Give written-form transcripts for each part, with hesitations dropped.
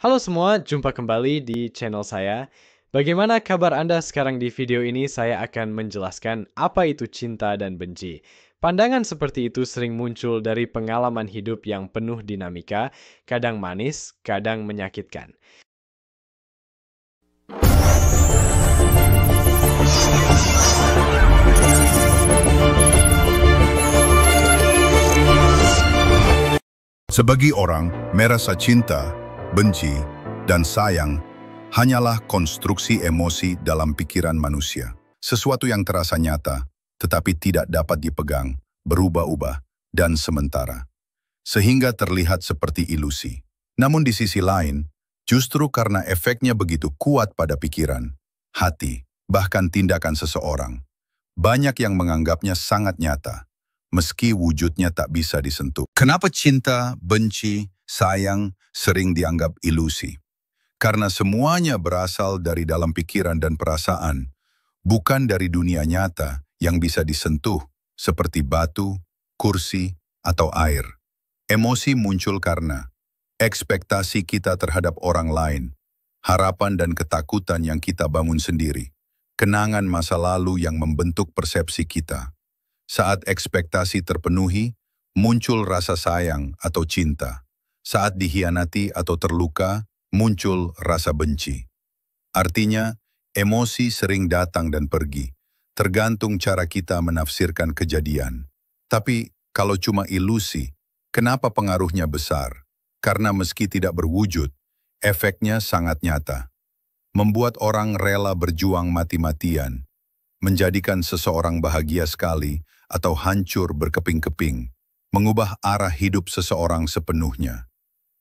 Halo semua, jumpa kembali di channel saya. Bagaimana kabar Anda sekarang? Di video ini saya akan menjelaskan apa itu cinta dan benci. Pandangan seperti itu sering muncul dari pengalaman hidup yang penuh dinamika, kadang manis, kadang menyakitkan. Sebagai orang, merasa cinta, benci, dan sayang hanyalah konstruksi emosi dalam pikiran manusia. Sesuatu yang terasa nyata, tetapi tidak dapat dipegang, berubah-ubah, dan sementara. Sehingga terlihat seperti ilusi. Namun di sisi lain, justru karena efeknya begitu kuat pada pikiran, hati, bahkan tindakan seseorang, banyak yang menganggapnya sangat nyata, meski wujudnya tak bisa disentuh. Kenapa cinta, benci, sayang sering dianggap ilusi? Karena semuanya berasal dari dalam pikiran dan perasaan, bukan dari dunia nyata yang bisa disentuh, seperti batu, kursi, atau air. Emosi muncul karena ekspektasi kita terhadap orang lain, harapan dan ketakutan yang kita bangun sendiri, kenangan masa lalu yang membentuk persepsi kita. Saat ekspektasi terpenuhi, muncul rasa sayang atau cinta. Saat dikhianati atau terluka, muncul rasa benci. Artinya, emosi sering datang dan pergi, tergantung cara kita menafsirkan kejadian. Tapi, kalau cuma ilusi, kenapa pengaruhnya besar? Karena meski tidak berwujud, efeknya sangat nyata. Membuat orang rela berjuang mati-matian, menjadikan seseorang bahagia sekali atau hancur berkeping-keping, mengubah arah hidup seseorang sepenuhnya.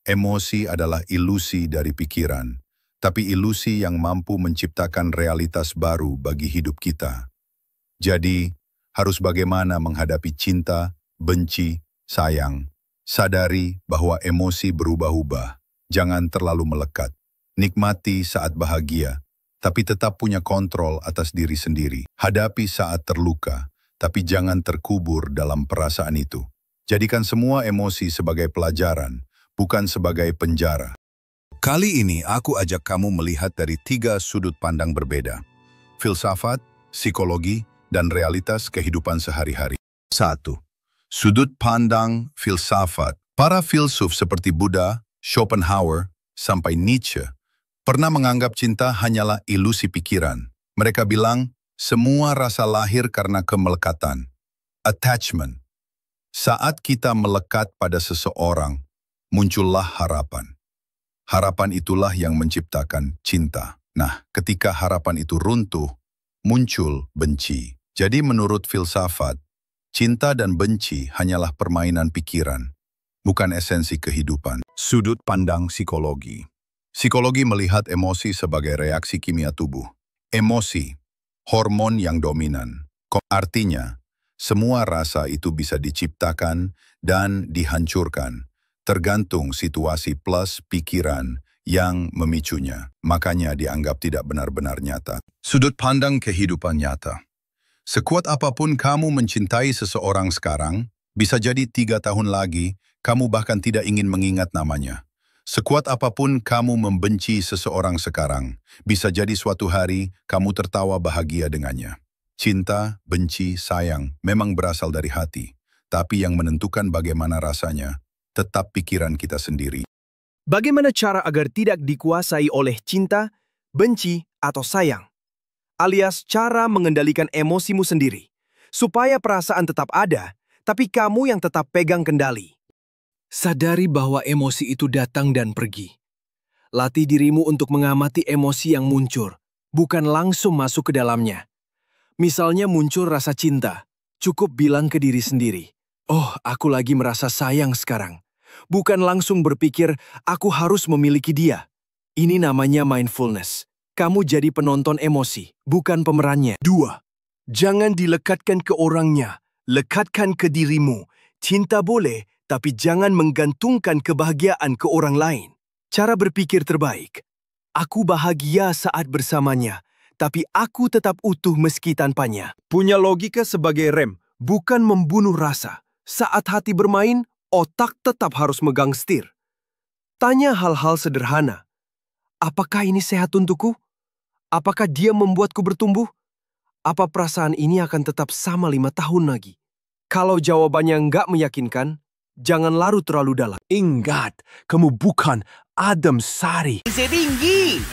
Emosi adalah ilusi dari pikiran, tapi ilusi yang mampu menciptakan realitas baru bagi hidup kita. Jadi, harus bagaimana menghadapi cinta, benci, sayang. Sadari bahwa emosi berubah-ubah, jangan terlalu melekat. Nikmati saat bahagia, tapi tetap punya kontrol atas diri sendiri. Hadapi saat terluka, tapi jangan terkubur dalam perasaan itu. Jadikan semua emosi sebagai pelajaran, bukan sebagai penjara. Kali ini aku ajak kamu melihat dari 3 sudut pandang berbeda. Filsafat, psikologi, dan realitas kehidupan sehari-hari. 1. Sudut pandang filsafat. Para filsuf seperti Buddha, Schopenhauer, sampai Nietzsche pernah menganggap cinta hanyalah ilusi pikiran. Mereka bilang, semua rasa lahir karena kemelekatan. Attachment. Saat kita melekat pada seseorang, muncullah harapan. Harapan itulah yang menciptakan cinta. Nah, ketika harapan itu runtuh, muncul benci. Jadi menurut filsafat, cinta dan benci hanyalah permainan pikiran, bukan esensi kehidupan. Sudut pandang psikologi. Psikologi melihat emosi sebagai reaksi kimia tubuh. Emosi, hormon yang dominan. Artinya, semua rasa itu bisa diciptakan dan dihancurkan, tergantung situasi plus pikiran yang memicunya. Makanya dianggap tidak benar-benar nyata. Sudut pandang kehidupan nyata. Sekuat apapun kamu mencintai seseorang sekarang, bisa jadi 3 tahun lagi, kamu bahkan tidak ingin mengingat namanya. Sekuat apapun kamu membenci seseorang sekarang, bisa jadi suatu hari kamu tertawa bahagia dengannya. Cinta, benci, sayang memang berasal dari hati, tapi yang menentukan bagaimana rasanya, tetap pikiran kita sendiri. Bagaimana cara agar tidak dikuasai oleh cinta, benci, atau sayang? Alias cara mengendalikan emosimu sendiri, supaya perasaan tetap ada, tapi kamu yang tetap pegang kendali. Sadari bahwa emosi itu datang dan pergi. Latih dirimu untuk mengamati emosi yang muncul, bukan langsung masuk ke dalamnya. Misalnya muncul rasa cinta, cukup bilang ke diri sendiri, "Oh, aku lagi merasa sayang sekarang." Bukan langsung berpikir, "Aku harus memiliki dia." Ini namanya mindfulness. Kamu jadi penonton emosi, bukan pemerannya. 2. Jangan dilekatkan ke orangnya, lekatkan ke dirimu. Cinta boleh, tapi jangan menggantungkan kebahagiaan ke orang lain. Cara berpikir terbaik. Aku bahagia saat bersamanya, tapi aku tetap utuh meski tanpanya. Punya logika sebagai rem, bukan membunuh rasa. Saat hati bermain, otak tetap harus megang setir. Tanya hal-hal sederhana. Apakah ini sehat untukku? Apakah dia membuatku bertumbuh? Apa perasaan ini akan tetap sama 5 tahun lagi? Kalau jawabannya nggak meyakinkan, jangan larut terlalu dalam. Ingat, kamu bukan Adem Sari. Setinggi.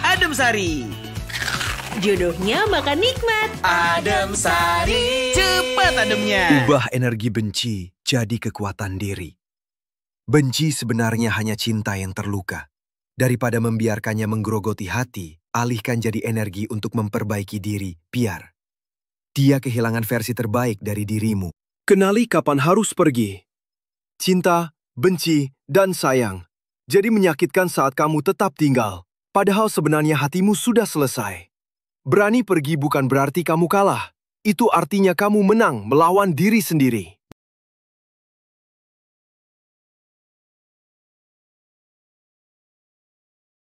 Adem Sari. Jodohnya makan nikmat. Adem Sari. Cepat ademnya. Ubah energi benci jadi kekuatan diri. Benci sebenarnya hanya cinta yang terluka. Daripada membiarkannya menggerogoti hati, alihkan jadi energi untuk memperbaiki diri, biar dia kehilangan versi terbaik dari dirimu. Kenali kapan harus pergi. Cinta, benci, dan sayang jadi menyakitkan saat kamu tetap tinggal, padahal sebenarnya hatimu sudah selesai. Berani pergi bukan berarti kamu kalah. Itu artinya kamu menang melawan diri sendiri.